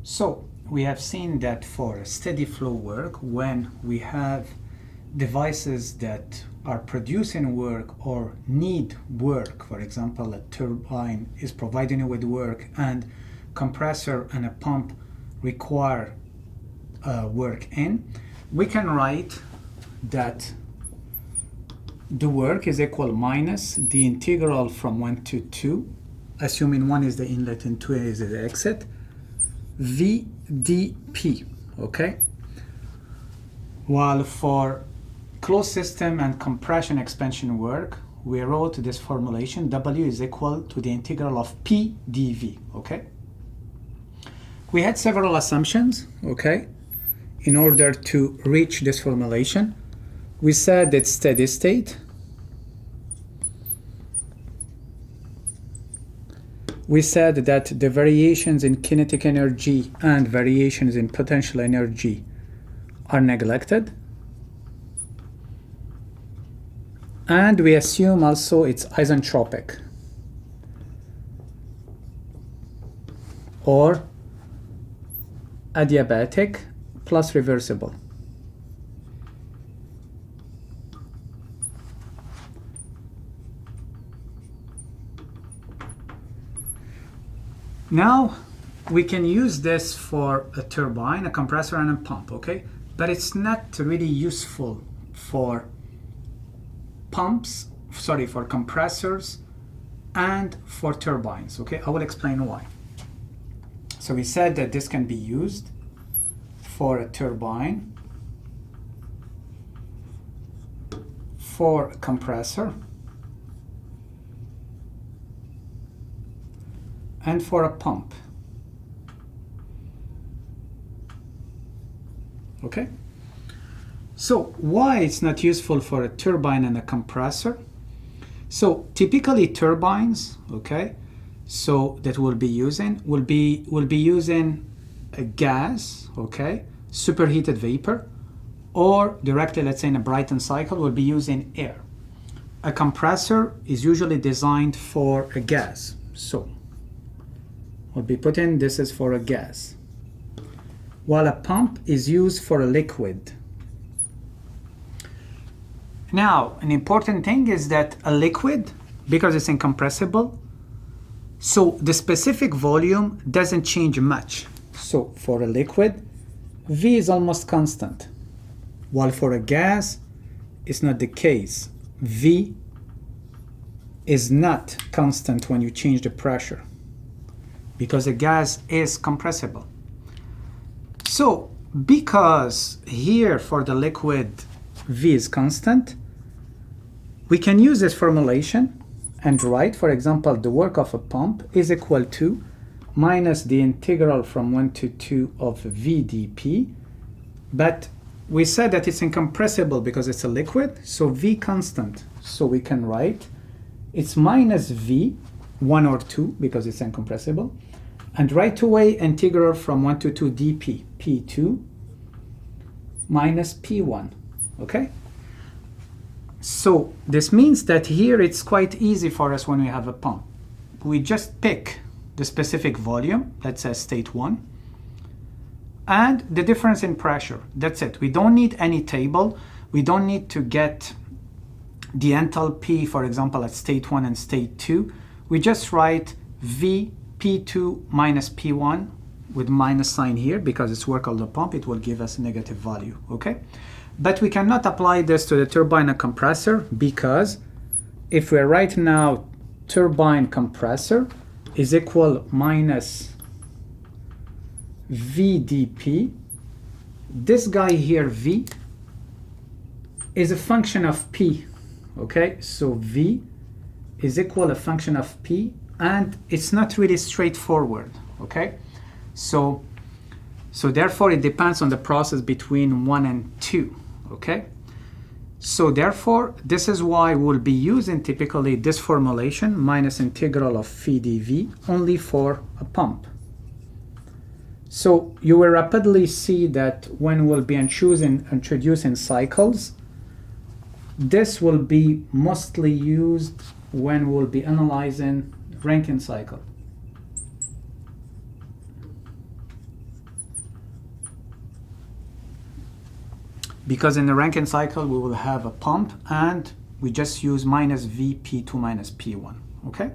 So we have seen that for steady flow work, when we have devices that are producing work or need work, for example, a turbine is providing you with work and compressor and a pump require work in, we can write that the work is equal minus the integral from 1 to 2, assuming 1 is the inlet and 2 is the exit, VdP, okay? While for closed system and compression expansion work, we wrote this formulation, W is equal to the integral of P dV, okay? We had several assumptions, okay, in order to reach this formulation. We said that steady state. We said that the variations in kinetic energy and variations in potential energy are neglected. And we assume also it's isentropic or adiabatic plus reversible. Now we can use this for a turbine, a compressor, and a pump, okay? But it's not really useful for for compressors and for turbines, okay? I will explain why. So we said that this can be used for a turbine, for a compressor, and for a pump, okay? So why it's not useful for a turbine and a compressor? So typically turbines, okay, so that we'll be using, will be using a gas, okay, superheated vapor, or directly, let's say in a Brayton cycle, we'll be using air. A compressor is usually designed for a gas, so we'll be putting this is for a gas, while a pump is used for a liquid. Now, an important thing is that a liquid, because it's incompressible, so the specific volume doesn't change much. So for a liquid, V is almost constant, while for a gas, it's not the case. V is not constant when you change the pressure, because a gas is compressible. So because here for the liquid V is constant, we can use this formulation and write, for example, the work of a pump is equal to minus the integral from 1 to 2 of V dP. But we said that it's incompressible because it's a liquid, so V constant. So we can write it's minus V, 1 or 2, because it's incompressible. And right away, integral from 1 to 2 dP, P2 minus P1, okay? So this means that here it's quite easy for us when we have a pump. We just pick the specific volume, let's say state 1, and the difference in pressure. That's it. We don't need any table. We don't need to get the enthalpy, for example, at state 1 and state 2. We just write V P2 minus P1 with minus sign here, because it's work of the pump, it will give us a negative value, okay? But we cannot apply this to the turbine and compressor, because if we write now turbine compressor is equal minus VdP, this guy here, V, is a function of P, okay? So V is equal a function of P, and it's not really straightforward, okay? So therefore it depends on the process between 1 and 2, okay? So therefore, this is why we'll be using typically this formulation, minus integral of phi dV, only for a pump. So you will rapidly see that when we'll be introducing cycles, this will be mostly used when we'll be analyzing Rankine cycle. because in the Rankine cycle we will have a pump and we just use minus Vp2 minus P1, okay?